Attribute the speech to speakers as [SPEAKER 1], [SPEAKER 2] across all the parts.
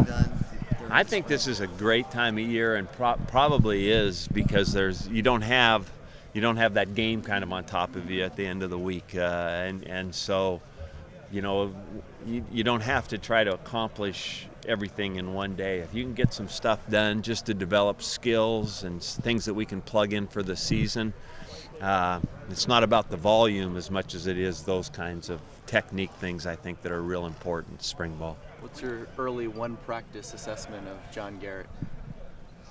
[SPEAKER 1] getting done?
[SPEAKER 2] I think this is a great time of year, and probably is, because you don't have that game kind of on top of you at the end of the week, and so you don't have to try to accomplish everything in one day. If you can get some stuff done just to develop skills and things that we can plug in for the season, it's not about the volume as much as it is those kinds of technique things, I think, that are real important spring ball.
[SPEAKER 3] What's your early one practice assessment of John Garrett?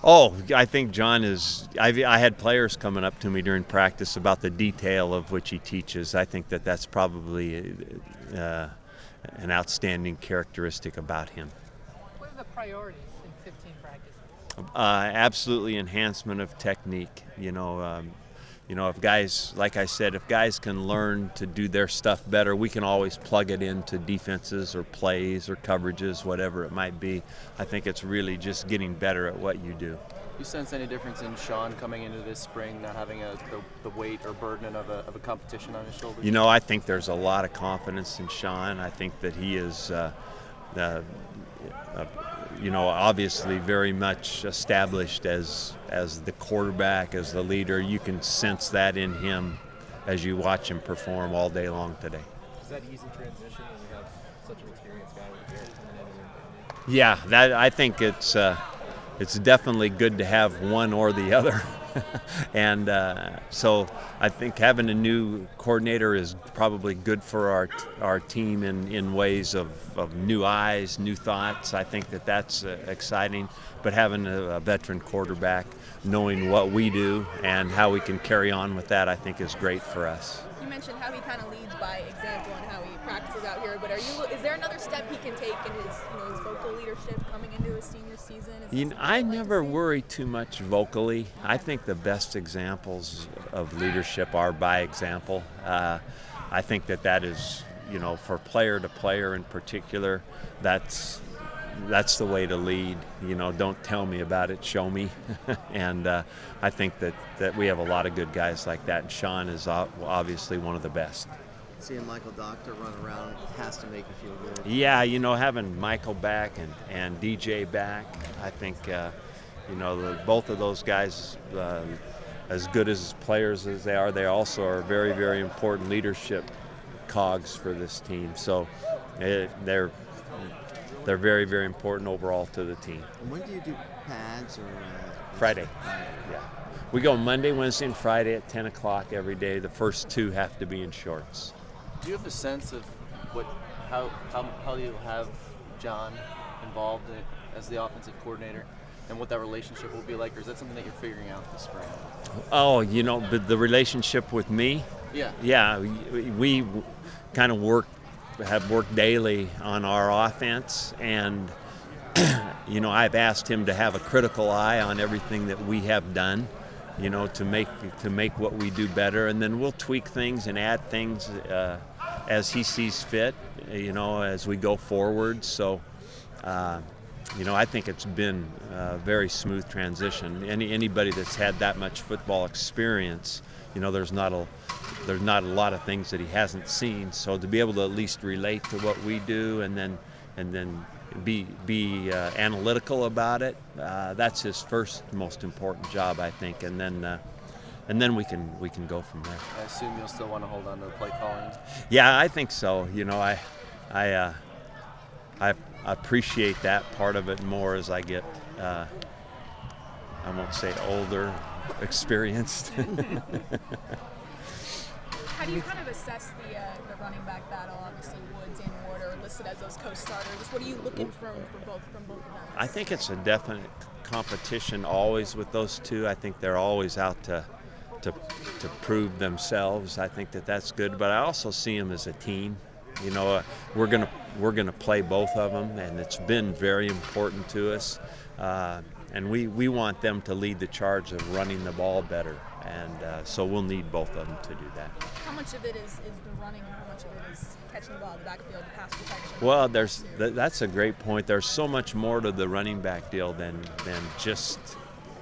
[SPEAKER 2] Oh, I think John is. I had players coming up to me during practice about the detail of which he teaches. I think that's probably an outstanding characteristic about him.
[SPEAKER 4] What are the priorities in 15 practices?
[SPEAKER 2] Absolutely enhancement of technique. If guys, like I said, if guys can learn to do their stuff better, we can always plug it into defenses or plays or coverages, whatever it might be. I think it's really just getting better at what you do.
[SPEAKER 3] You sense any difference in Sean coming into this spring, not having the weight or burden of a competition on his shoulders?
[SPEAKER 2] I think there's a lot of confidence in Sean. I think that he is obviously very much established as the quarterback, as the leader. You can sense that in him as you watch him perform all day long today.
[SPEAKER 5] Is that easy transition when you have such an experienced guy like Garrett coming in?
[SPEAKER 2] Yeah, I think it's definitely good to have one or the other. And so I think having a new coordinator is probably good for our team in ways of new eyes, new thoughts. I think that's exciting. But having a veteran quarterback, knowing what we do and how we can carry on with that, I think is great for us.
[SPEAKER 6] You mentioned how he kind of leads by example and how he practices out here, but is there another step he can take in his vocal leadership coming into his senior season?
[SPEAKER 2] I never worry too much vocally. I think the best examples of leadership are by example. I think that is, for player to player in particular, that's the way to lead. Don't tell me about it, show me. And I think that we have a lot of good guys like that, and Sean is obviously one of the best.
[SPEAKER 1] Seeing Michael Doctor run around has to make you feel good.
[SPEAKER 2] Yeah, having Michael back and DJ back, I think, both of those guys, as good as players as they also are very, very important leadership cogs for this team. So they're very, very important overall to the team.
[SPEAKER 1] And when do you do pads or?
[SPEAKER 2] Friday. Yeah. We go Monday, Wednesday, and Friday at 10 o'clock every day. The first two have to be in shorts.
[SPEAKER 3] Do you have a sense of how you'll have John involved as the offensive coordinator, and what that relationship will be like, or is that something that you're figuring out this spring?
[SPEAKER 2] Oh, but the relationship with me?
[SPEAKER 3] Yeah.
[SPEAKER 2] Yeah, we kind of have worked daily on our offense, and I've asked him to have a critical eye on everything that we have done, to make what we do better, and then we'll tweak things and add things as he sees fit, as we go forward. So, I think it's been a very smooth transition. Anybody that's had that much football experience, there's not a lot of things that he hasn't seen. So to be able to at least relate to what we do, and then be analytical about it, that's his first most important job, I think. And then we can go from there.
[SPEAKER 3] I assume you'll still want to hold on to the play calling.
[SPEAKER 2] Yeah, I think so. I appreciate that part of it more as I get, I won't say older, experienced.
[SPEAKER 6] How do you kind of assess the running back battle? Obviously, Woods and Ward are listed as those co-starters. What are you looking from both of them?
[SPEAKER 2] I think it's a definite competition always with those two. I think they're always out to prove themselves. I think that's good, but I also see them as a team. We're gonna play both of them, and it's been very important to us. And we want them to lead the charge of running the ball better, and so we'll need both of them to do that.
[SPEAKER 6] How much of it is the running, and how much of it is catching the ball in the backfield, pass protection?
[SPEAKER 2] Well, that's a great point. There's so much more to the running back deal than just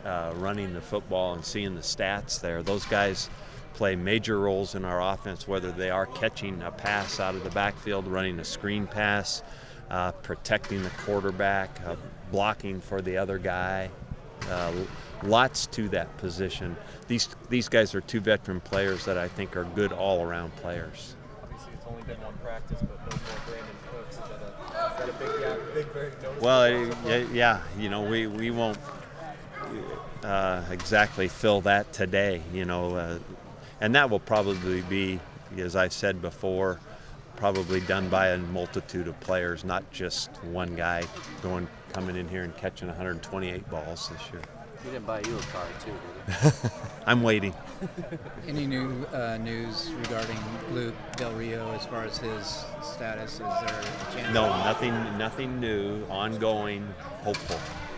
[SPEAKER 2] running the football and seeing the stats there. Those guys play major roles in our offense, whether they are catching a pass out of the backfield, running a screen pass, protecting the quarterback, blocking for the other guy. Lots to that position. These guys are two veteran players that I think are good all-around players.
[SPEAKER 5] Obviously, it's only been one practice, but no more Brandon Cooks. Is that a big gap? Very noticeable?
[SPEAKER 2] Well, yeah, you know, we won't exactly fill that today, you know, and that will probably be, as I've said before, probably done by a multitude of players, not just one guy coming in here and catching 128 balls this year.
[SPEAKER 3] He didn't buy you a car too, did he?
[SPEAKER 2] I'm waiting.
[SPEAKER 7] Any new news regarding Luke Del Rio as far as his status? Is there a chance?
[SPEAKER 2] No, nothing new, ongoing, hopeful.